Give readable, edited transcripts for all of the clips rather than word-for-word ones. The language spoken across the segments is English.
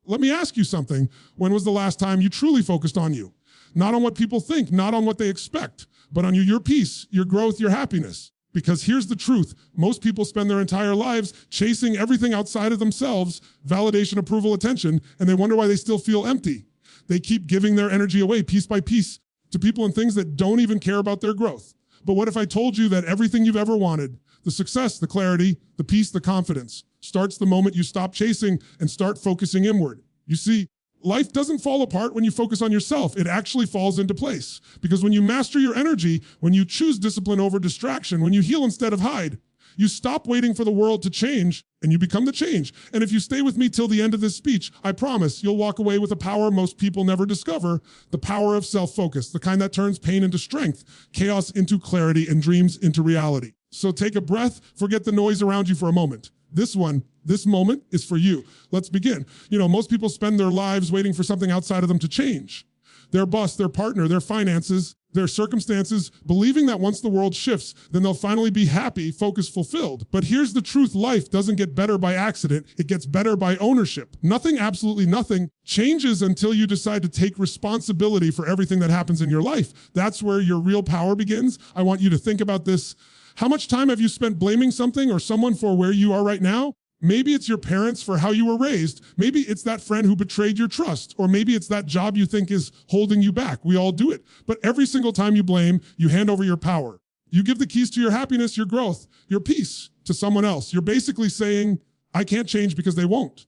Let me ask you something. When was the last time you truly focused on you? Not on what people think, not on what they expect, but on your peace, your growth, your happiness. Because here's the truth. Most people spend their entire lives chasing everything outside of themselves, validation, approval, attention, and they wonder why they still feel empty. They keep giving their energy away piece by piece to people and things that don't even care about their growth. But what if I told you that everything you've ever wanted, the success, the clarity, the peace, the confidence, starts the moment you stop chasing and start focusing inward? You see, life doesn't fall apart when you focus on yourself. It actually falls into place. Because when you master your energy, when you choose discipline over distraction, when you heal instead of hide, you stop waiting for the world to change and you become the change. And if you stay with me till the end of this speech, I promise you'll walk away with a power most people never discover, the power of self-focus, the kind that turns pain into strength, chaos into clarity, and dreams into reality. So take a breath, forget the noise around you for a moment. This moment is for you. Let's begin. Most people spend their lives waiting for something outside of them to change. Their boss, their partner, their finances, their circumstances, believing that once the world shifts, then they'll finally be happy, focused, fulfilled. But here's the truth. Life doesn't get better by accident. It gets better by ownership. Nothing, absolutely nothing, changes until you decide to take responsibility for everything that happens in your life. That's where your real power begins. I want you to think about this. How much time have you spent blaming something or someone for where you are right now? Maybe it's your parents for how you were raised. Maybe it's that friend who betrayed your trust. Or maybe it's that job you think is holding you back. We all do it. But every single time you blame, you hand over your power. You give the keys to your happiness, your growth, your peace to someone else. You're basically saying, I can't change because they won't.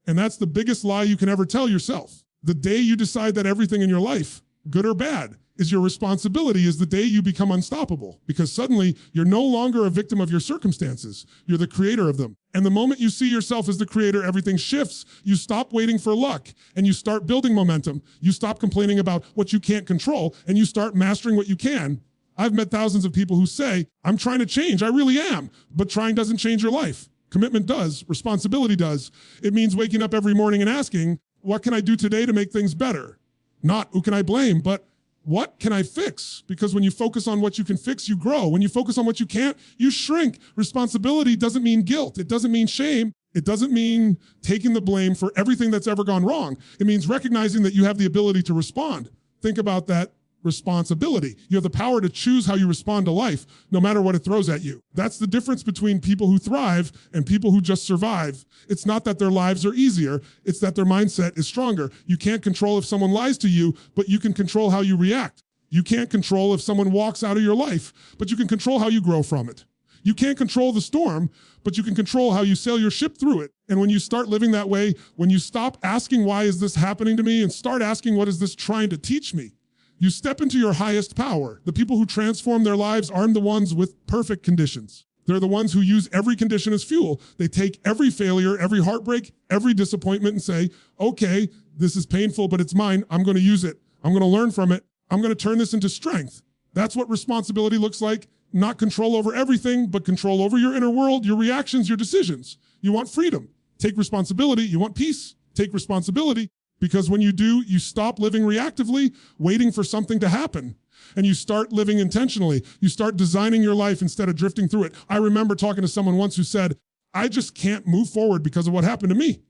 And that's the biggest lie you can ever tell yourself. The day you decide that everything in your life, good or bad, is your responsibility is the day you become unstoppable, because suddenly you're no longer a victim of your circumstances. You're the creator of them. And the moment you see yourself as the creator, everything shifts. You stop waiting for luck and you start building momentum. You stop complaining about what you can't control and you start mastering what you can. I've met thousands of people who say, I'm trying to change. I really am. But trying doesn't change your life. Commitment does. Responsibility does. It means waking up every morning and asking, what can I do today to make things better? Not who can I blame, but what can I fix? Because when you focus on what you can fix, you grow. When you focus on what you can't, you shrink. Responsibility doesn't mean guilt. It doesn't mean shame. It doesn't mean taking the blame for everything that's ever gone wrong. It means recognizing that you have the ability to respond. Think about that responsibility. You have the power to choose how you respond to life, no matter what it throws at you. That's the difference between people who thrive and people who just survive. It's not that their lives are easier, it's that their mindset is stronger. You can't control if someone lies to you, but you can control how you react. You can't control if someone walks out of your life, but you can control how you grow from it. You can't control the storm, but you can control how you sail your ship through it. And when you start living that way, when you stop asking, why is this happening to me, and start asking, what is this trying to teach me? You step into your highest power. The people who transform their lives aren't the ones with perfect conditions. They're the ones who use every condition as fuel. They take every failure, every heartbreak, every disappointment and say, okay, this is painful, but it's mine. I'm going to use it. I'm going to learn from it. I'm going to turn this into strength. That's what responsibility looks like. Not control over everything, but control over your inner world, your reactions, your decisions. You want freedom. Take responsibility. You want peace. Take responsibility. Because when you do, you stop living reactively, waiting for something to happen. And you start living intentionally. You start designing your life instead of drifting through it. I remember talking to someone once who said, I just can't move forward because of what happened to me.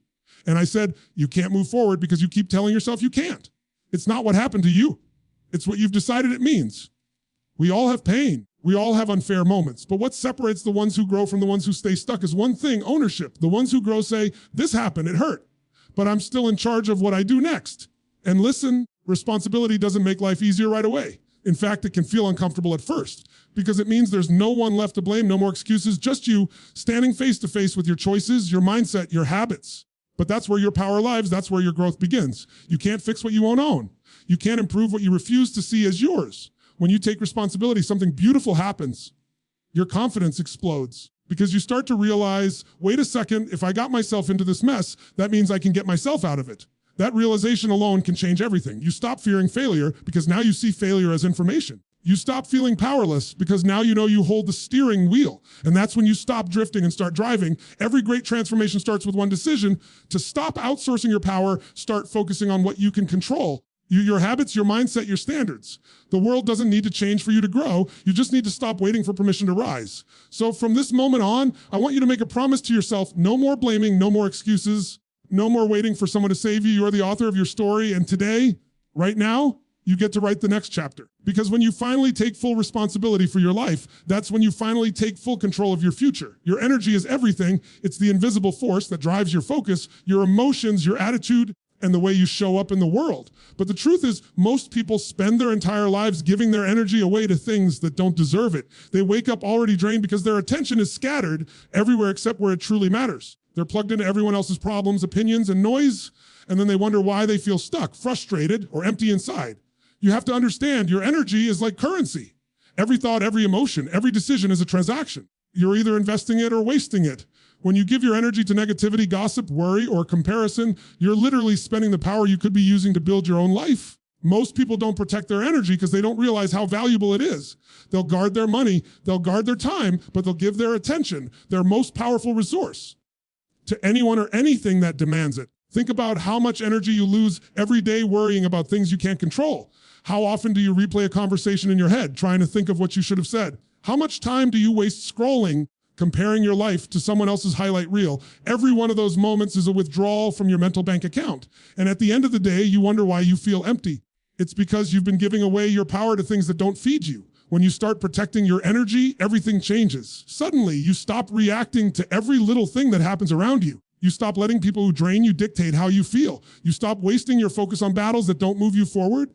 And I said, you can't move forward because you keep telling yourself you can't. It's not what happened to you. It's what you've decided it means. We all have pain. We all have unfair moments. But what separates the ones who grow from the ones who stay stuck is one thing, ownership. The ones who grow say, this happened, it hurt, but I'm still in charge of what I do next. And listen, responsibility doesn't make life easier right away. In fact, it can feel uncomfortable at first because it means there's no one left to blame, no more excuses, just you standing face to face with your choices, your mindset, your habits. But that's where your power lives. That's where your growth begins. You can't fix what you won't own. You can't improve what you refuse to see as yours. When you take responsibility, something beautiful happens. Your confidence explodes. Because you start to realize, wait a second, if I got myself into this mess, that means I can get myself out of it. That realization alone can change everything. You stop fearing failure because now you see failure as information. You stop feeling powerless because now you know you hold the steering wheel. And that's when you stop drifting and start driving. Every great transformation starts with one decision: to stop outsourcing your power, start focusing on what you can control. Your habits, your mindset, your standards. The world doesn't need to change for you to grow. You just need to stop waiting for permission to rise. So from this moment on, I want you to make a promise to yourself: no more blaming, no more excuses. No more waiting for someone to save you. You're the author of your story. And today, right now, you get to write the next chapter. Because when you finally take full responsibility for your life, that's when you finally take full control of your future. Your energy is everything. It's the invisible force that drives your focus, your emotions, your attitude, and the way you show up in the world. But the truth is, most people spend their entire lives giving their energy away to things that don't deserve it. They wake up already drained because their attention is scattered everywhere except where it truly matters. They're plugged into everyone else's problems, opinions, and noise, and then they wonder why they feel stuck, frustrated, or empty inside. You have to understand your energy is like currency. Every thought, every emotion, every decision is a transaction. You're either investing it or wasting it. When you give your energy to negativity, gossip, worry, or comparison, you're literally spending the power you could be using to build your own life. Most people don't protect their energy because they don't realize how valuable it is. They'll guard their money, they'll guard their time, but they'll give their attention, their most powerful resource, to anyone or anything that demands it. Think about how much energy you lose every day worrying about things you can't control. How often do you replay a conversation in your head, trying to think of what you should have said? How much time do you waste scrolling, comparing your life to someone else's highlight reel? Every one of those moments is a withdrawal from your mental bank account. And at the end of the day, you wonder why you feel empty. It's because you've been giving away your power to things that don't feed you. When you start protecting your energy, everything changes. Suddenly, you stop reacting to every little thing that happens around you. You stop letting people who drain you dictate how you feel. You stop wasting your focus on battles that don't move you forward.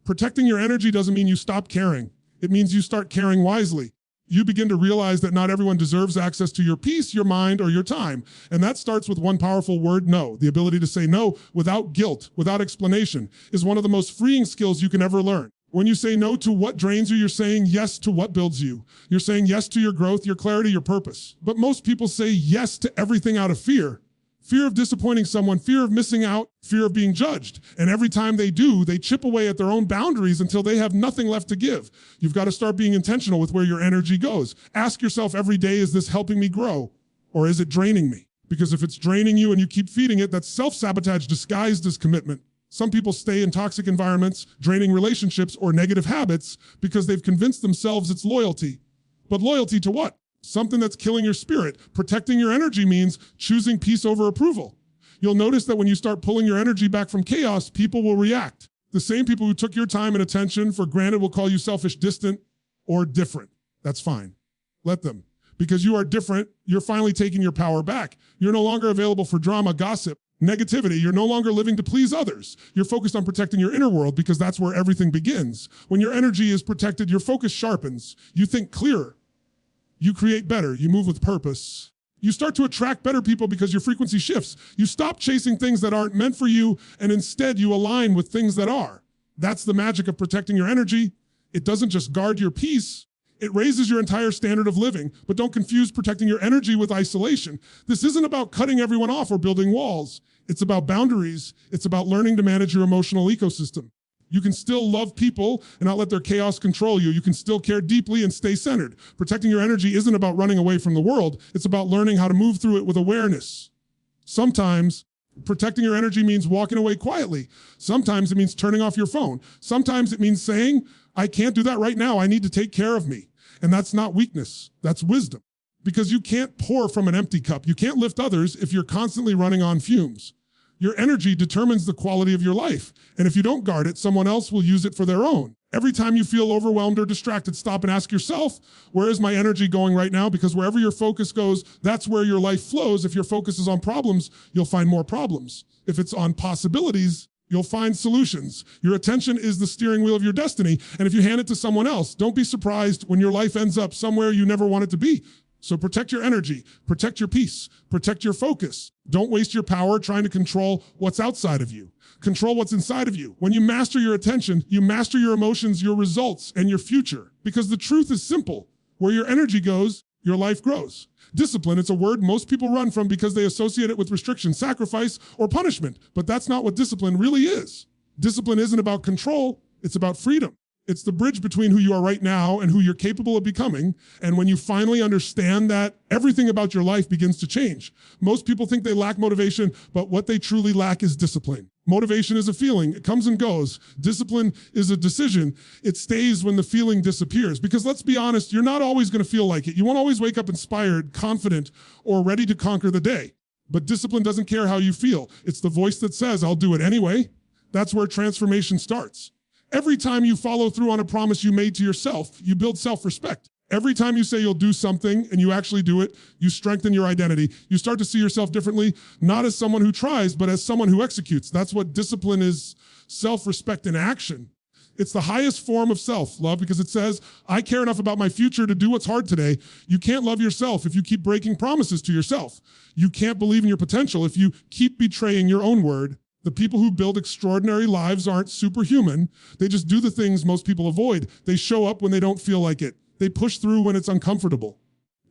Protecting your energy doesn't mean you stop caring. It means you start caring wisely. You begin to realize that not everyone deserves access to your peace, your mind, or your time. And that starts with one powerful word, no. The ability to say no without guilt, without explanation, is one of the most freeing skills you can ever learn. When you say no to what drains you, you're saying yes to what builds you. You're saying yes to your growth, your clarity, your purpose. But most people say yes to everything out of fear. Fear of disappointing someone, fear of missing out, fear of being judged. And every time they do, they chip away at their own boundaries until they have nothing left to give. You've got to start being intentional with where your energy goes. Ask yourself every day, is this helping me grow? Or is it draining me? Because if it's draining you and you keep feeding it, that's self-sabotage disguised as commitment. Some people stay in toxic environments, draining relationships, or negative habits because they've convinced themselves it's loyalty. But loyalty to what? Something that's killing your spirit. Protecting your energy means choosing peace over approval. You'll notice that when you start pulling your energy back from chaos, people will react. The same people who took your time and attention for granted will call you selfish, distant, or different. That's fine. Let them. Because you are different, you're finally taking your power back. You're no longer available for drama, gossip, negativity. You're no longer living to please others. You're focused on protecting your inner world because that's where everything begins. When your energy is protected, your focus sharpens. You think clearer. You create better. You move with purpose. You start to attract better people because your frequency shifts. You stop chasing things that aren't meant for you, and instead you align with things that are. That's the magic of protecting your energy. It doesn't just guard your peace. It raises your entire standard of living. But don't confuse protecting your energy with isolation. This isn't about cutting everyone off or building walls. It's about boundaries. It's about learning to manage your emotional ecosystem. You can still love people and not let their chaos control you. You can still care deeply and stay centered. Protecting your energy isn't about running away from the world. It's about learning how to move through it with awareness. Sometimes protecting your energy means walking away quietly. Sometimes it means turning off your phone. Sometimes it means saying, I can't do that right now. I need to take care of me. And that's not weakness. That's wisdom. Because you can't pour from an empty cup. You can't lift others if you're constantly running on fumes. Your energy determines the quality of your life. And if you don't guard it, someone else will use it for their own. Every time you feel overwhelmed or distracted, stop and ask yourself, where is my energy going right now? Because wherever your focus goes, that's where your life flows. If your focus is on problems, you'll find more problems. If it's on possibilities, you'll find solutions. Your attention is the steering wheel of your destiny. And if you hand it to someone else, don't be surprised when your life ends up somewhere you never want it to be. So protect your energy, protect your peace, protect your focus. Don't waste your power trying to control what's outside of you. Control what's inside of you. When you master your attention, you master your emotions, your results, and your future. Because the truth is simple. Where your energy goes, your life grows. Discipline, it's a word most people run from because they associate it with restriction, sacrifice, or punishment. But that's not what discipline really is. Discipline isn't about control, it's about freedom. It's the bridge between who you are right now and who you're capable of becoming. And when you finally understand that, everything about your life begins to change. Most people think they lack motivation, but what they truly lack is discipline. Motivation is a feeling. It comes and goes. Discipline is a decision. It stays when the feeling disappears. Because let's be honest, you're not always going to feel like it. You won't always wake up inspired, confident, or ready to conquer the day. But discipline doesn't care how you feel. It's the voice that says, I'll do it anyway. That's where transformation starts. Every time you follow through on a promise you made to yourself, you build self-respect. Every time you say you'll do something and you actually do it, you strengthen your identity. You start to see yourself differently, not as someone who tries, but as someone who executes. That's what discipline is, self-respect in action. It's the highest form of self-love because it says, I care enough about my future to do what's hard today. You can't love yourself if you keep breaking promises to yourself. You can't believe in your potential if you keep betraying your own word. The people who build extraordinary lives aren't superhuman. They just do the things most people avoid. They show up when they don't feel like it. They push through when it's uncomfortable.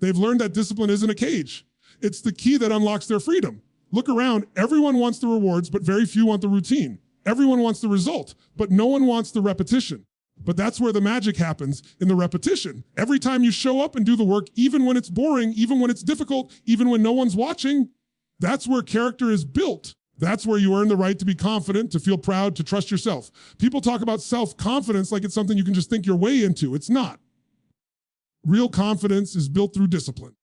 They've learned that discipline isn't a cage. It's the key that unlocks their freedom. Look around. Everyone wants the rewards, but very few want the routine. Everyone wants the result, but no one wants the repetition. But that's where the magic happens, in the repetition. Every time you show up and do the work, even when it's boring, even when it's difficult, even when no one's watching, that's where character is built. That's where you earn the right to be confident, to feel proud, to trust yourself. People talk about self-confidence like it's something you can just think your way into. It's not. Real confidence is built through discipline.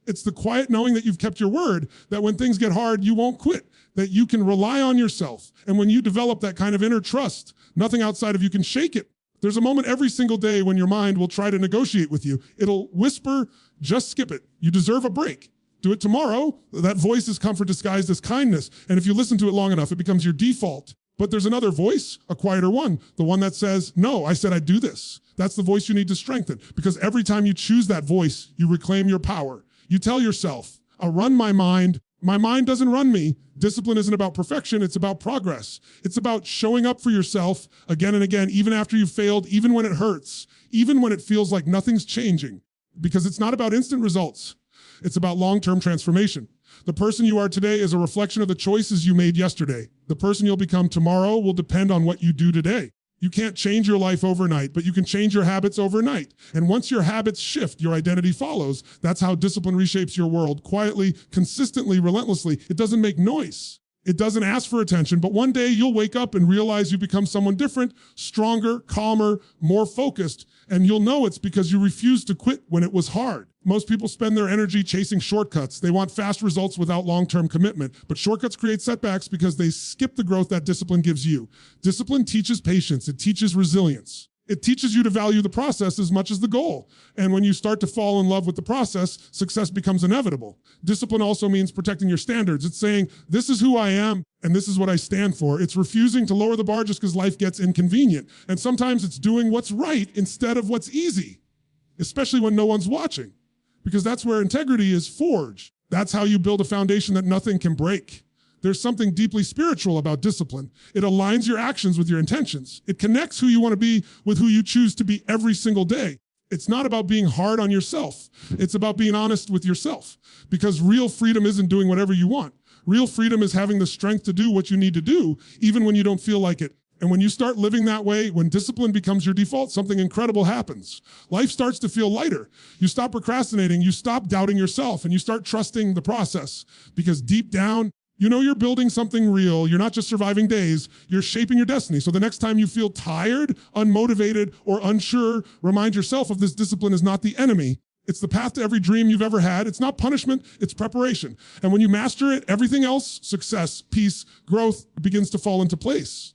It's the quiet knowing that you've kept your word, that when things get hard, you won't quit, that you can rely on yourself. And when you develop that kind of inner trust, nothing outside of you can shake it. There's a moment every single day when your mind will try to negotiate with you. It'll whisper, just skip it. You deserve a break. Do it tomorrow. That voice is comfort disguised as kindness. And if you listen to it long enough, it becomes your default. But there's another voice, a quieter one, the one that says, no, I said I'd do this. That's the voice you need to strengthen, because every time you choose that voice, you reclaim your power. You tell yourself, I'll run my mind. My mind doesn't run me. Discipline isn't about perfection. It's about progress. It's about showing up for yourself again and again, even after you've failed, even when it hurts, even when it feels like nothing's changing, because it's not about instant results. It's about long-term transformation. The person you are today is a reflection of the choices you made yesterday. The person you'll become tomorrow will depend on what you do today. You can't change your life overnight, but you can change your habits overnight. And once your habits shift, your identity follows. That's how discipline reshapes your world, quietly, consistently, relentlessly. It doesn't make noise. It doesn't ask for attention, but one day you'll wake up and realize you become someone different, stronger, calmer, more focused, and you'll know it's because you refused to quit when it was hard. Most people spend their energy chasing shortcuts. They want fast results without long-term commitment, but shortcuts create setbacks because they skip the growth that discipline gives you. Discipline teaches patience. It teaches resilience. It teaches you to value the process as much as the goal. And when you start to fall in love with the process, success becomes inevitable. Discipline also means protecting your standards. It's saying, this is who I am, and this is what I stand for. It's refusing to lower the bar just because life gets inconvenient. And sometimes it's doing what's right instead of what's easy, especially when no one's watching, because that's where integrity is forged. That's how you build a foundation that nothing can break. There's something deeply spiritual about discipline. It aligns your actions with your intentions. It connects who you want to be with who you choose to be every single day. It's not about being hard on yourself. It's about being honest with yourself, because real freedom isn't doing whatever you want. Real freedom is having the strength to do what you need to do, even when you don't feel like it. And when you start living that way, when discipline becomes your default, something incredible happens. Life starts to feel lighter. You stop procrastinating, you stop doubting yourself, and you start trusting the process, because deep down, you know you're building something real. You're not just surviving days, you're shaping your destiny. So the next time you feel tired, unmotivated, or unsure, remind yourself of this discipline is not the enemy. It's the path to every dream you've ever had. It's not punishment, it's preparation. And when you master it, everything else, success, peace, growth, begins to fall into place.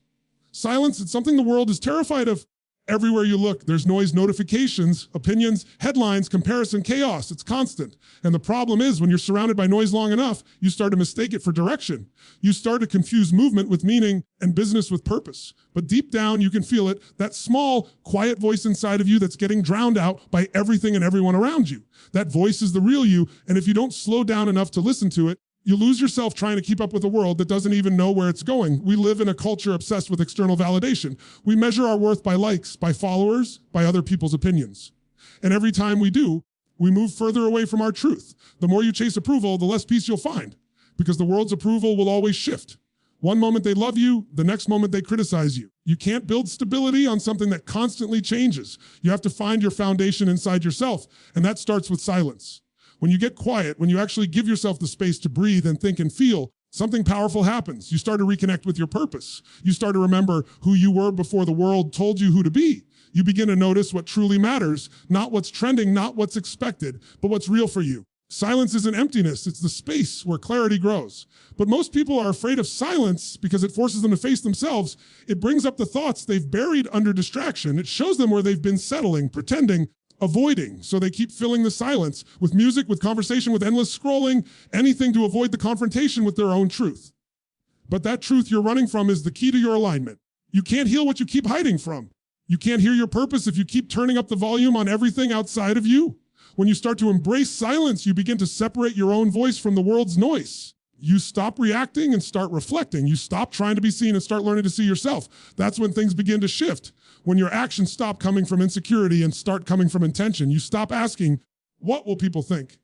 Silence, it's something the world is terrified of. Everywhere you look, there's noise, notifications, opinions, headlines, comparison, chaos. It's constant. And the problem is, when you're surrounded by noise long enough, you start to mistake it for direction. You start to confuse movement with meaning and business with purpose. But deep down, you can feel it, that small, quiet voice inside of you that's getting drowned out by everything and everyone around you. That voice is the real you, and if you don't slow down enough to listen to it, you lose yourself trying to keep up with a world that doesn't even know where it's going. We live in a culture obsessed with external validation. We measure our worth by likes, by followers, by other people's opinions. And every time we do, we move further away from our truth. The more you chase approval, the less peace you'll find, because the world's approval will always shift. One moment they love you, the next moment they criticize you. You can't build stability on something that constantly changes. You have to find your foundation inside yourself, and that starts with silence. When you get quiet, when you actually give yourself the space to breathe and think and feel, something powerful happens. You start to reconnect with your purpose. You start to remember who you were before the world told you who to be. You begin to notice what truly matters, not what's trending, not what's expected, but what's real for you. Silence isn't emptiness, it's the space where clarity grows. But most people are afraid of silence because it forces them to face themselves. It brings up the thoughts they've buried under distraction. It shows them where they've been settling, pretending, avoiding. So they keep filling the silence with music, with conversation, with endless scrolling, anything to avoid the confrontation with their own truth. But that truth you're running from is the key to your alignment. You can't heal what you keep hiding from. You can't hear your purpose if you keep turning up the volume on everything outside of you. When you start to embrace silence, you begin to separate your own voice from the world's noise. You stop reacting and start reflecting. You stop trying to be seen and start learning to see yourself. That's when things begin to shift. When your actions stop coming from insecurity and start coming from intention. You stop asking, what will people think?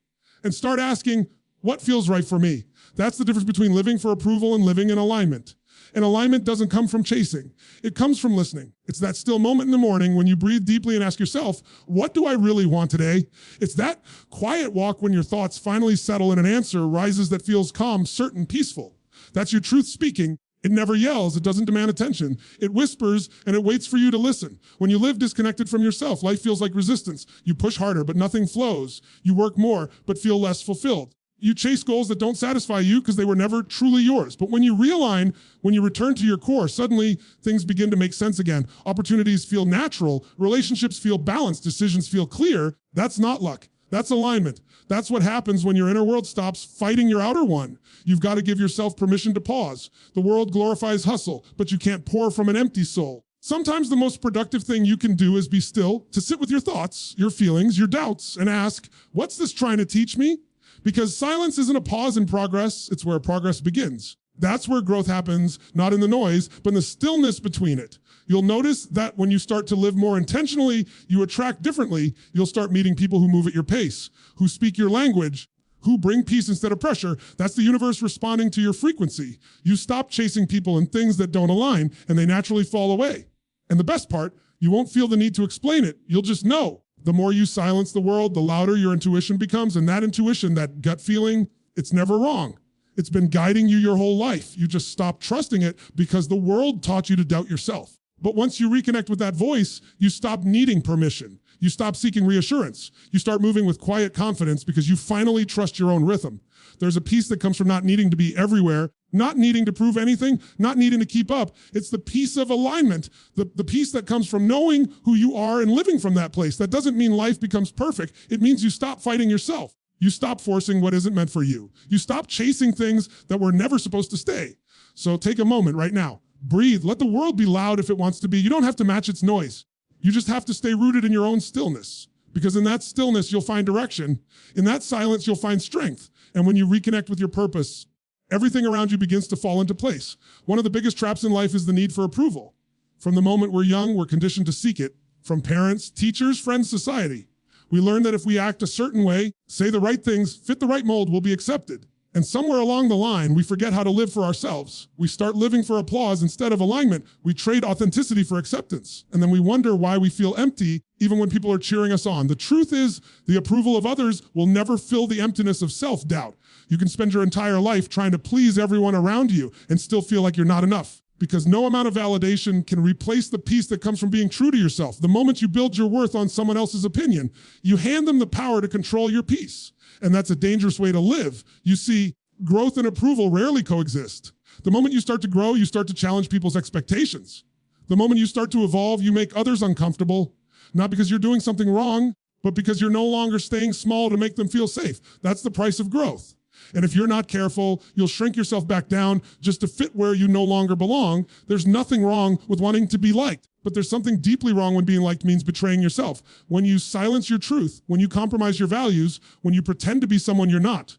And start asking, what feels right for me? That's the difference between living for approval and living in alignment. And alignment doesn't come from chasing. It comes from listening. It's that still moment in the morning when you breathe deeply and ask yourself, what do I really want today? It's that quiet walk when your thoughts finally settle and an answer rises that feels calm, certain, peaceful. That's your truth speaking. It never yells. It doesn't demand attention. It whispers and it waits for you to listen. When you live disconnected from yourself, life feels like resistance. You push harder, but nothing flows. You work more, but feel less fulfilled. You chase goals that don't satisfy you because they were never truly yours. But when you realign, when you return to your core, suddenly things begin to make sense again. Opportunities feel natural. Relationships feel balanced. Decisions feel clear. That's not luck. That's alignment. That's what happens when your inner world stops fighting your outer one. You've got to give yourself permission to pause. The world glorifies hustle, but you can't pour from an empty soul. Sometimes the most productive thing you can do is be still, to sit with your thoughts, your feelings, your doubts, and ask, what's this trying to teach me? Because silence isn't a pause in progress, it's where progress begins. That's where growth happens, not in the noise, but in the stillness between it. You'll notice that when you start to live more intentionally, you attract differently. You'll start meeting people who move at your pace, who speak your language, who bring peace instead of pressure. That's the universe responding to your frequency. You stop chasing people and things that don't align, and they naturally fall away. And the best part, you won't feel the need to explain it. You'll just know. The more you silence the world, the louder your intuition becomes. And that intuition, that gut feeling, it's never wrong. It's been guiding you your whole life. You just stopped trusting it because the world taught you to doubt yourself. But once you reconnect with that voice, you stop needing permission. You stop seeking reassurance. You start moving with quiet confidence because you finally trust your own rhythm. There's a peace that comes from not needing to be everywhere, not needing to prove anything, not needing to keep up. It's the peace of alignment, the peace that comes from knowing who you are and living from that place. That doesn't mean life becomes perfect. It means you stop fighting yourself. You stop forcing what isn't meant for you. You stop chasing things that were never supposed to stay. So take a moment right now. Breathe. Let the world be loud if it wants to be. You don't have to match its noise. You just have to stay rooted in your own stillness. Because in that stillness, you'll find direction. In that silence, you'll find strength. And when you reconnect with your purpose, everything around you begins to fall into place. One of the biggest traps in life is the need for approval. From the moment we're young, we're conditioned to seek it. From parents, teachers, friends, society. We learn that if we act a certain way, say the right things, fit the right mold, we'll be accepted. And somewhere along the line, we forget how to live for ourselves. We start living for applause instead of alignment. We trade authenticity for acceptance. And then we wonder why we feel empty even when people are cheering us on. The truth is, the approval of others will never fill the emptiness of self-doubt. You can spend your entire life trying to please everyone around you and still feel like you're not enough. Because no amount of validation can replace the peace that comes from being true to yourself. The moment you build your worth on someone else's opinion, you hand them the power to control your peace. And that's a dangerous way to live. You see, growth and approval rarely coexist. The moment you start to grow, you start to challenge people's expectations. The moment you start to evolve, you make others uncomfortable, not because you're doing something wrong, but because you're no longer staying small to make them feel safe. That's the price of growth. And if you're not careful, you'll shrink yourself back down just to fit where you no longer belong. There's nothing wrong with wanting to be liked, but there's something deeply wrong when being liked means betraying yourself. When you silence your truth, when you compromise your values, when you pretend to be someone you're not,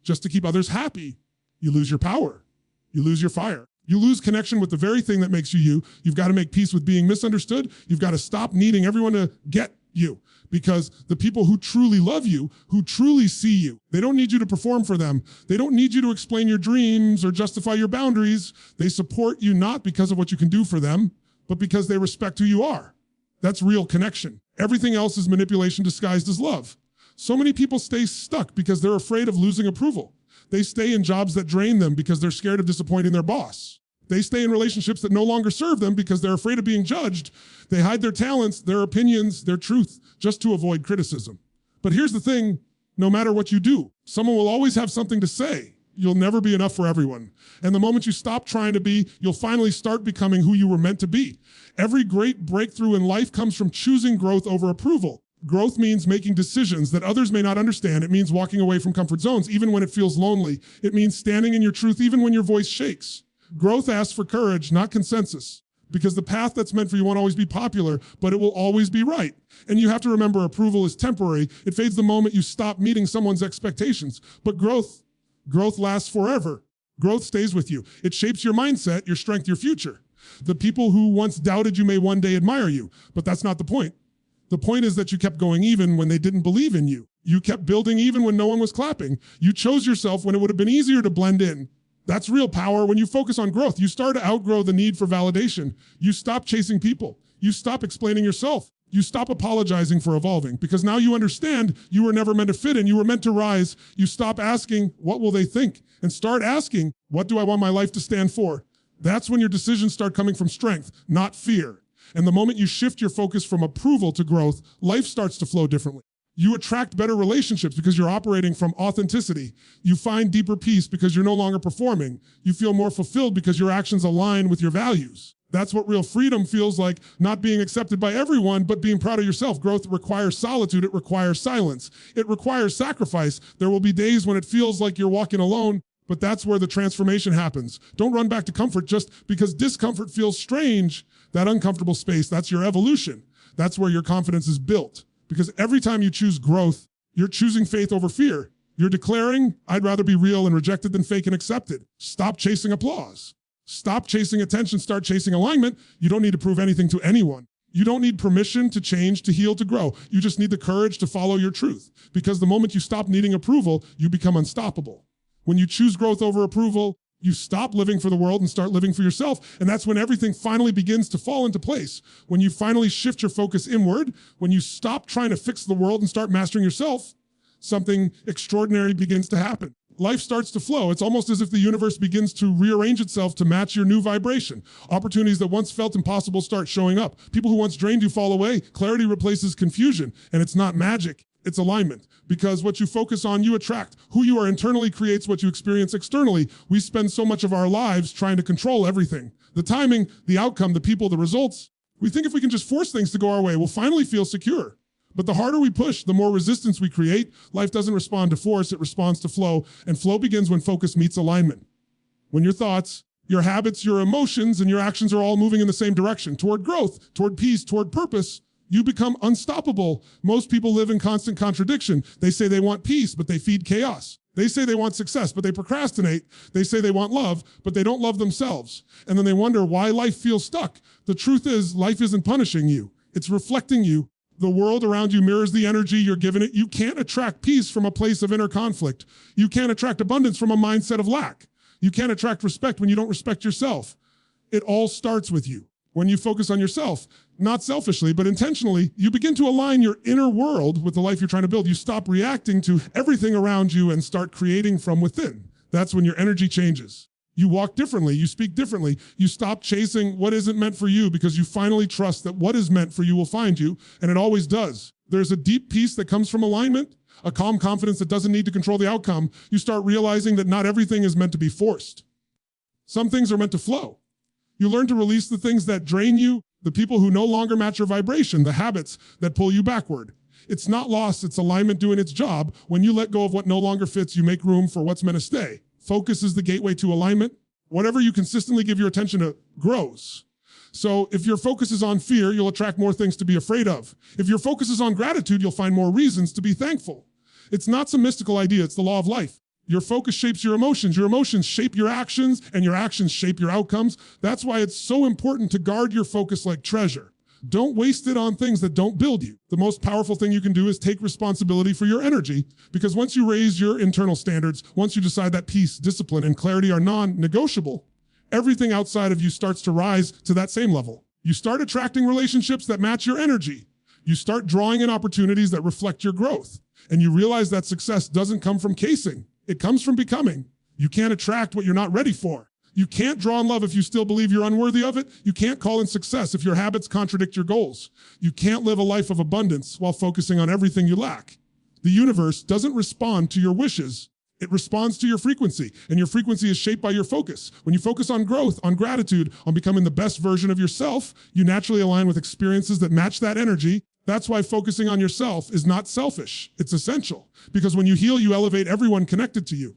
just to keep others happy, you lose your power. You lose your fire. You lose connection with the very thing that makes you you. You've got to make peace with being misunderstood. You've got to stop needing everyone to get you. Because the people who truly love you, who truly see you, they don't need you to perform for them. They don't need you to explain your dreams or justify your boundaries. They support you not because of what you can do for them, but because they respect who you are. That's real connection. Everything else is manipulation disguised as love. So many people stay stuck because they're afraid of losing approval. They stay in jobs that drain them because they're scared of disappointing their boss. They stay in relationships that no longer serve them because they're afraid of being judged. They hide their talents, their opinions, their truth, just to avoid criticism. But here's the thing, No matter what you do, someone will always have something to say. You'll never be enough for everyone. And the moment you stop trying to be, you'll finally start becoming who you were meant to be. Every great breakthrough in life comes from choosing growth over approval. Growth means making decisions that others may not understand. It means walking away from comfort zones, even when it feels lonely. It means standing in your truth, even when your voice shakes. Growth asks for courage, not consensus. Because the path that's meant for you won't always be popular, but it will always be right. And you have to remember approval is temporary. It fades the moment you stop meeting someone's expectations. But growth lasts forever. Growth stays with you. It shapes your mindset, your strength, your future. The people who once doubted you may one day admire you, but that's not the point. The point is that you kept going even when they didn't believe in you. You kept building even when no one was clapping. You chose yourself when it would have been easier to blend in. That's real power. When you focus on growth, you start to outgrow the need for validation. You stop chasing people. You stop explaining yourself. You stop apologizing for evolving, because now you understand you were never meant to fit in. You were meant to rise. You stop asking, what will they think? And start asking, what do I want my life to stand for? That's when your decisions start coming from strength, not fear. And the moment you shift your focus from approval to growth, life starts to flow differently. You attract better relationships because you're operating from authenticity. You find deeper peace because you're no longer performing. You feel more fulfilled because your actions align with your values. That's what real freedom feels like, not being accepted by everyone, but being proud of yourself. Growth requires solitude. It requires silence. It requires sacrifice. There will be days when it feels like you're walking alone, but that's where the transformation happens. Don't run back to comfort just because discomfort feels strange. That uncomfortable space, that's your evolution. That's where your confidence is built. Because every time you choose growth, you're choosing faith over fear. You're declaring, I'd rather be real and rejected than fake and accepted. Stop chasing applause. Stop chasing attention, start chasing alignment. You don't need to prove anything to anyone. You don't need permission to change, to heal, to grow. You just need the courage to follow your truth. Because the moment you stop needing approval, you become unstoppable. When you choose growth over approval, you stop living for the world and start living for yourself. And that's when everything finally begins to fall into place. When you finally shift your focus inward, when you stop trying to fix the world and start mastering yourself, something extraordinary begins to happen. Life starts to flow. It's almost as if the universe begins to rearrange itself to match your new vibration. Opportunities that once felt impossible start showing up. People who once drained you fall away. Clarity replaces confusion. And it's not magic, it's alignment. Because what you focus on, you attract. Who you are internally creates what you experience externally. We spend so much of our lives trying to control everything. The timing, the outcome, the people, the results. We think if we can just force things to go our way, we'll finally feel secure. But the harder we push, the more resistance we create. Life doesn't respond to force, it responds to flow. And flow begins when focus meets alignment. When your thoughts, your habits, your emotions, and your actions are all moving in the same direction, toward growth, toward peace, toward purpose, you become unstoppable. Most people live in constant contradiction. They say they want peace, but they feed chaos. They say they want success, but they procrastinate. They say they want love, but they don't love themselves. And then they wonder why life feels stuck. The truth is, life isn't punishing you. It's reflecting you. The world around you mirrors the energy you're giving it. You can't attract peace from a place of inner conflict. You can't attract abundance from a mindset of lack. You can't attract respect when you don't respect yourself. It all starts with you. When you focus on yourself, not selfishly, but intentionally, you begin to align your inner world with the life you're trying to build. You stop reacting to everything around you and start creating from within. That's when your energy changes. You walk differently, you speak differently. You stop chasing what isn't meant for you because you finally trust that what is meant for you will find you, and it always does. There's a deep peace that comes from alignment, a calm confidence that doesn't need to control the outcome. You start realizing that not everything is meant to be forced. Some things are meant to flow. You learn to release the things that drain you, the people who no longer match your vibration, the habits that pull you backward. It's not loss, it's alignment doing its job. When you let go of what no longer fits, you make room for what's meant to stay. Focus is the gateway to alignment. Whatever you consistently give your attention to grows. So if your focus is on fear, you'll attract more things to be afraid of. If your focus is on gratitude, you'll find more reasons to be thankful. It's not some mystical idea, it's the law of life. Your focus shapes your emotions shape your actions, and your actions shape your outcomes. That's why it's so important to guard your focus like treasure. Don't waste it on things that don't build you. The most powerful thing you can do is take responsibility for your energy, because once you raise your internal standards, once you decide that peace, discipline, and clarity are non-negotiable, everything outside of you starts to rise to that same level. You start attracting relationships that match your energy. You start drawing in opportunities that reflect your growth. And you realize that success doesn't come from casing. It comes from becoming. You can't attract what you're not ready for. You can't draw in love if you still believe you're unworthy of it. You can't call in success if your habits contradict your goals. You can't live a life of abundance while focusing on everything you lack. The universe doesn't respond to your wishes. It responds to your frequency, and your frequency is shaped by your focus. When you focus on growth, on gratitude, on becoming the best version of yourself, you naturally align with experiences that match that energy. That's why focusing on yourself is not selfish. It's essential. Because when you heal, you elevate everyone connected to you.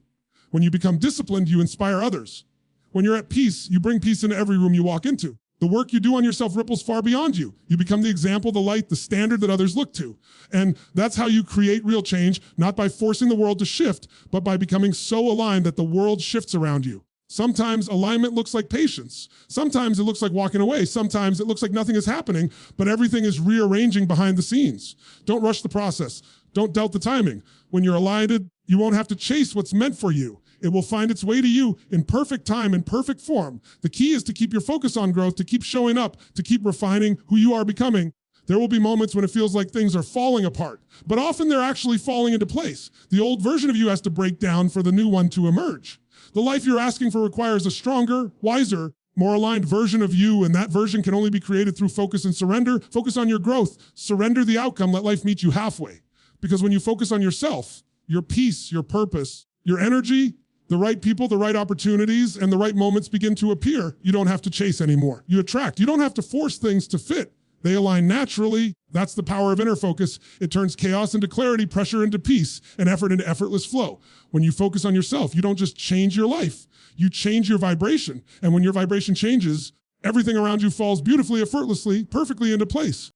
When you become disciplined, you inspire others. When you're at peace, you bring peace into every room you walk into. The work you do on yourself ripples far beyond you. You become the example, the light, the standard that others look to. And that's how you create real change, not by forcing the world to shift, but by becoming so aligned that the world shifts around you. Sometimes alignment looks like patience. Sometimes it looks like walking away. Sometimes it looks like nothing is happening, but everything is rearranging behind the scenes. Don't rush the process. Don't doubt the timing. When you're aligned, you won't have to chase what's meant for you. It will find its way to you in perfect time, in perfect form. The key is to keep your focus on growth, to keep showing up, to keep refining who you are becoming. There will be moments when it feels like things are falling apart, but often they're actually falling into place. The old version of you has to break down for the new one to emerge. The life you're asking for requires a stronger, wiser, more aligned version of you, and that version can only be created through focus and surrender. Focus on your growth. Surrender the outcome. Let life meet you halfway. Because when you focus on yourself, your peace, your purpose, your energy, the right people, the right opportunities, and the right moments begin to appear. You don't have to chase anymore. You attract. You don't have to force things to fit. They align naturally. That's the power of inner focus. It turns chaos into clarity, pressure into peace, and effort into effortless flow. When you focus on yourself, you don't just change your life. You change your vibration. And when your vibration changes, everything around you falls beautifully, effortlessly, perfectly into place.